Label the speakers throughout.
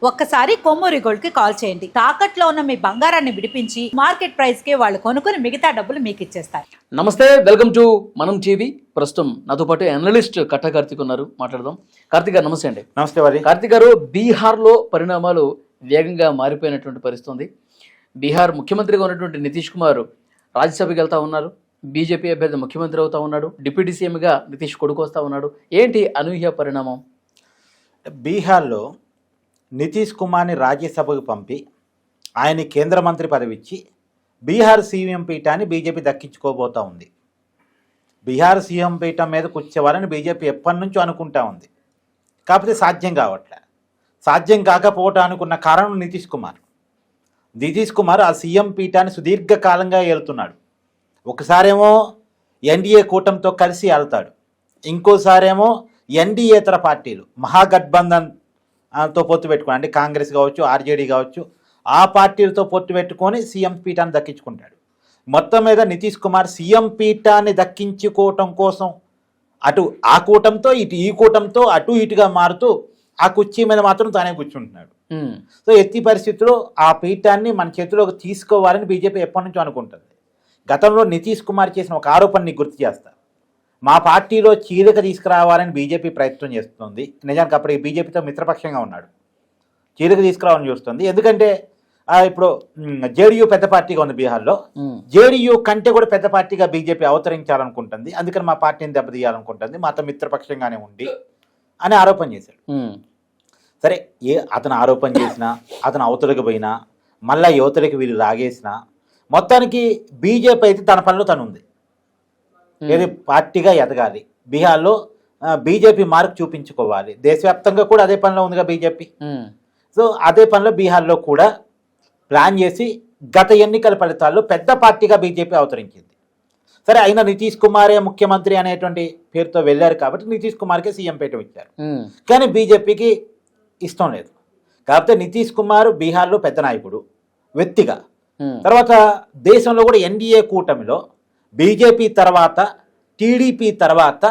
Speaker 1: ఒక్కసారి కొమ్మూరి గోల్డ్ కి కాల్ చేయండి. తాకట్లో ఉన్న మీ బంగారాన్ని విడిపించి మార్కెట్ ప్రైస్ కి వాళ్ళు కొనుక్కుని మిగతా డబ్బులు మీకు ఇచ్చేస్తారు.
Speaker 2: నమస్తే, వెల్కమ్ టు మనం టీవీ. ప్రస్తుతం నాతో పాటు అనలిస్ట్ కట్ట కార్తిక్ ఉన్నారు, మాట్లాడదాం. కార్తిక్ గారు నమస్తే అండి.
Speaker 3: నమస్తే వారి.
Speaker 2: కార్తిక్ గారు, బీహార్లో పరిణామాలు వేగంగా మారిపోయినటువంటి పరిస్థితి ఉంది. బీహార్ ముఖ్యమంత్రిగా ఉన్నటువంటి నితీష్ కుమార్ రాజ్యసభకి వెళ్తా ఉన్నారు. బీజేపీ అభ్యర్థి ముఖ్యమంత్రి అవుతా ఉన్నాడు. డిప్యూటీ సీఎంగా నితీష్ కొడుకు వస్తూ ఉన్నాడు. ఏంటి అనూహ్య పరిణామం?
Speaker 3: బీహార్లో నితీష్ కుమార్ని రాజ్యసభకు పంపి ఆయన కేంద్ర మంత్రి పదవి ఇచ్చి బీహార్ సీఎం పీఠాన్ని బీజేపీ దక్కించుకోబోతూ ఉంది. బీహార్ సీఎం పీఠం మీద కూర్చోవాలని బీజేపీ ఎప్పటి నుంచో అనుకుంటా ఉంది. కాకపోతే సాధ్యం కావట్లే. సాధ్యం కాకపోవటం అనుకున్న కారణం నితీష్ కుమార్. నితీష్ కుమార్ ఆ సీఎం పీఠాన్ని సుదీర్ఘకాలంగా ఏలుతున్నాడు. ఒకసారేమో ఎన్డీఏ కూటమితో కలిసి వెళ్తాడు, ఇంకోసారేమో ఎన్డీఏతర పార్టీలు మహాగఠబంధన్ తో పొత్తు పెట్టుకుని, అంటే కాంగ్రెస్ కావచ్చు, ఆర్జేడీ కావచ్చు, ఆ పార్టీలతో పొత్తు పెట్టుకొని సీఎం పీఠాన్ని దక్కించుకుంటాడు. మొత్తం మీద నితీష్ కుమార్ సీఎం పీఠాన్ని దక్కించుకోవటం కోసం అటు ఆ కూటంతో ఇటు ఈ కూటంతో అటు ఇటుగా మారుతూ ఆ కుర్చీ మీద మాత్రం తానే కూర్చుంటున్నాడు. సో ఎత్తి పరిస్థితుల్లో ఆ పీఠాన్ని మన చేతిలోకి తీసుకోవాలని బీజేపీ ఎప్పటి నుంచో అనుకుంటుంది. గతంలో నితీష్ కుమార్ చేసిన ఒక ఆరోపణని గుర్తు చేస్తారు. మా పార్టీలో చీలిక తీసుకురావాలని బీజేపీ ప్రయత్నం చేస్తుంది. నిజానికి అప్పటికి బీజేపీతో మిత్రపక్షంగా ఉన్నాడు. చీలిక తీసుకురావాలని చూస్తుంది. ఎందుకంటే ఇప్పుడు జేడీయూ పెద్ద పార్టీగా ఉంది బీహార్లో. జేడీయూ కంటే కూడా పెద్ద పార్టీగా బీజేపీ అవతరించాలనుకుంటుంది. అందుకని మా పార్టీని దెబ్బతీయాలనుకుంటుంది, మాతో మిత్రపక్షంగానే ఉండి అని ఆరోపణ చేశాడు. సరే, అతను ఆరోపణ చేసినా, అతను అవతలికి పోయినా, మళ్ళా యువతలకి వీళ్ళు లాగేసినా, మొత్తానికి బీజేపీ అయితే తన పనిలో తను ఉంది. ఏది పార్టీగా ఎదగాలి, బీహార్లో బీజేపీ మార్క్ చూపించుకోవాలి. దేశవ్యాప్తంగా కూడా అదే పనిలో ఉందిగా బీజేపీ. సో అదే పనిలో బీహార్లో కూడా ప్లాన్ చేసి గత ఎన్నికల ఫలితాల్లో పెద్ద పార్టీగా బీజేపీ అవతరించింది. సరే, అయినా నితీష్ కుమారే ముఖ్యమంత్రి అనేటువంటి పేరుతో వెళ్ళారు కాబట్టి నితీష్ కుమార్కే సీఎం పీఠం ఇచ్చారు. కానీ బీజేపీకి ఇష్టం లేదు. కాకపోతే నితీష్ కుమార్ బీహార్లో పెద్ద నాయకుడు వ్యక్తిగా. తర్వాత దేశంలో కూడా ఎన్డీఏ కూటమిలో బీజేపీ తర్వాత టీడీపీ తర్వాత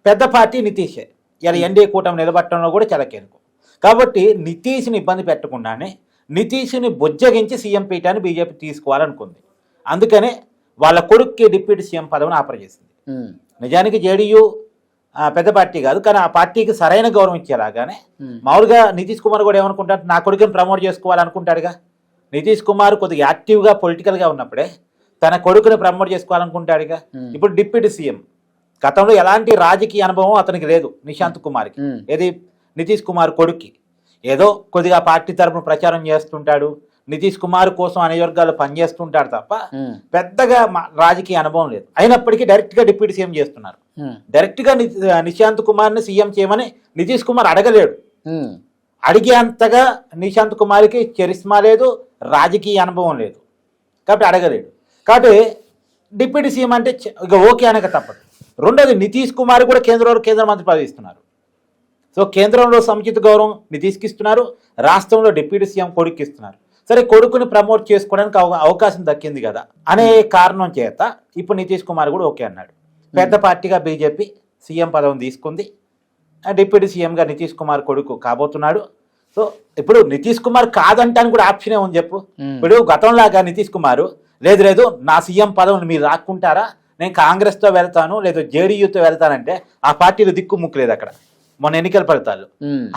Speaker 3: పెద్ద పార్టీ నితీషే. ఇలా ఎన్డీఏ కూటమి నిలబట్టడంలో కూడా చాలా కీలకం. కాబట్టి నితీష్ని ఇబ్బంది పెట్టకుండానే నితీష్ని బుజ్జగించి సీఎం పీఠాన్ని బీజేపీ తీసుకోవాలనుకుంది. అందుకనే వాళ్ళ కొడుక్కి డిప్యూటీ సీఎం పదవిని ఆఫర్ చేసింది. నిజానికి జేడీయూ పెద్ద పార్టీ కాదు, కానీ ఆ పార్టీకి సరైన గౌరవం ఇచ్చేలాగానే మామూలుగా నితీష్ కుమార్ కూడా ఏమనుకుంటాడు, నా కొడుకుని ప్రమోట్ చేసుకోవాలనుకుంటాడుగా. నితీష్ కుమార్ కొద్దిగా యాక్టివ్గా పొలిటికల్గా ఉన్నప్పుడే తన కొడుకుని ప్రమోట్ చేసుకోవాలనుకుంటాడుగా. ఇప్పుడు డిప్యూటీ సీఎం, గతంలో ఎలాంటి రాజకీయ అనుభవం అతనికి లేదు నిశాంత్ కుమార్కి, ఏది నితీష్ కుమార్ కొడుక్కి. ఏదో కొద్దిగా పార్టీ తరపున ప్రచారం చేస్తుంటాడు, నితీష్ కుమార్ కోసం అనేక వర్గాలు పనిచేస్తుంటాడు తప్ప పెద్దగా రాజకీయ అనుభవం లేదు. అయినప్పటికీ డైరెక్ట్గా డిప్యూటీ సీఎం చేస్తున్నారు. డైరెక్ట్గా నిశాంత్ కుమార్ని సీఎం చేయమని నితీష్ కుమార్ అడగలేడు. అడిగే అంతగా నిశాంత్ కుమార్కి చరిస్మా లేదు, రాజకీయ అనుభవం లేదు, కాబట్టి అడగలేడు. కాబట్టి డిప్యూటీ సీఎం అంటే ఇక ఓకే అనక తప్పదు. రెండోది, నితీష్ కుమార్ కూడా కేంద్ర మంత్రి పదవి ఇస్తున్నారు. సో కేంద్రంలో సముచిత గౌరవం నితీష్కి ఇస్తున్నారు, రాష్ట్రంలో డిప్యూటీ సీఎం కొడుకు ఇస్తున్నారు. సరే, కొడుకుని ప్రమోట్ చేసుకోవడానికి అవకాశం దక్కింది కదా అనే కారణం చేత ఇప్పుడు నితీష్ కుమార్ కూడా ఓకే అన్నాడు. పెద్ద పార్టీగా బీజేపీ సీఎం పదవిని తీసుకుంది. డిప్యూటీ సీఎంగా నితీష్ కుమార్ కొడుకు కాబోతున్నాడు. సో ఇప్పుడు నితీష్ కుమార్ కాదంటానికి కూడా ఆప్షనే ఉంది. చెప్పు, ఇప్పుడు గతంలాగా నితీష్ కుమార్ లేదు నా సీఎం పదవిని మీరు రాక్కుంటారా, నేను కాంగ్రెస్తో వెళ్తాను లేదు జేడీయూతో వెళ్తానంటే ఆ పార్టీలో దిక్కు ముక్కు లేదు. అక్కడ మొన్న ఎన్నికల ఫలితాల్లో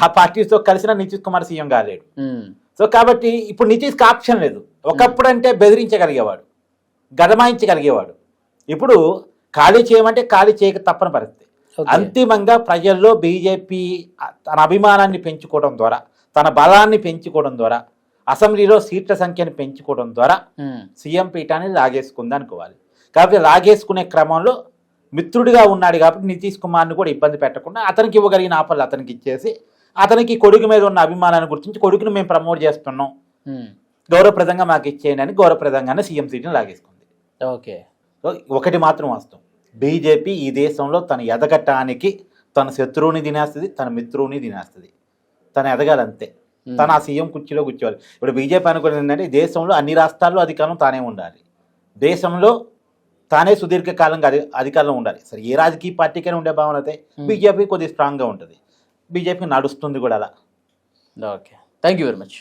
Speaker 3: ఆ పార్టీతో కలిసిన నితీష్ కుమార్ సీఎం కాలేడు. సో కాబట్టి ఇప్పుడు నితీష్కి ఆప్షన్ లేదు. ఒకప్పుడు అంటే బెదిరించగలిగేవాడు, గదమాయించగలిగేవాడు. ఇప్పుడు ఖాళీ చేయమంటే ఖాళీ చేయక తప్పని పరిస్థితి. అంతిమంగా ప్రజల్లో బీజేపీ తన అభిమానాన్ని పెంచుకోవడం ద్వారా, తన బలాన్ని పెంచుకోవడం ద్వారా, అసెంబ్లీలో సీట్ల సంఖ్యను పెంచుకోవడం ద్వారా సీఎం పీఠాన్ని లాగేసుకుంది అనుకోవాలి. కాబట్టి లాగేసుకునే క్రమంలో మిత్రుడిగా ఉన్నాడు కాబట్టి నితీష్ కుమార్ని కూడా ఇబ్బంది పెట్టకుండా అతనికి ఇవ్వగలిగిన ఆఫర్లు అతనికి ఇచ్చేసి, అతనికి కొడుకు మీద ఉన్న అభిమానాన్ని గుర్తించి కొడుకుని మేము ప్రమోట్ చేస్తున్నాం, గౌరవప్రదంగా మాకు ఇచ్చేయండి అని గౌరవప్రదంగానే సీఎం సీట్ని లాగేసుకుంది.
Speaker 2: ఓకే,
Speaker 3: ఒకటి మాత్రం వాస్తవం, బీజేపీ ఈ దేశంలో తన ఎదగటానికి తన శత్రువుని తినేస్తుంది, తన మిత్రువుని తినేస్తుంది. తను ఎదగాలంతే, తను ఆ సీఎం కుర్చీలో కూర్చోవాలి. ఇప్పుడు బీజేపీ అనుకున్నది ఏంటంటే దేశంలో అన్ని రాష్ట్రాల్లో అధికారం తానే ఉండాలి, దేశంలో తానే సుదీర్ఘకాలంగా అధికారంలో ఉండాలి. సరే, ఏ రాజకీయ పార్టీకైనా ఉండే భావన అయితే బీజేపీ కొద్దిగా స్ట్రాంగ్గా ఉంటుంది. బీజేపీ నడుస్తుంది కూడా అలా.
Speaker 2: Okay. Thank you very much.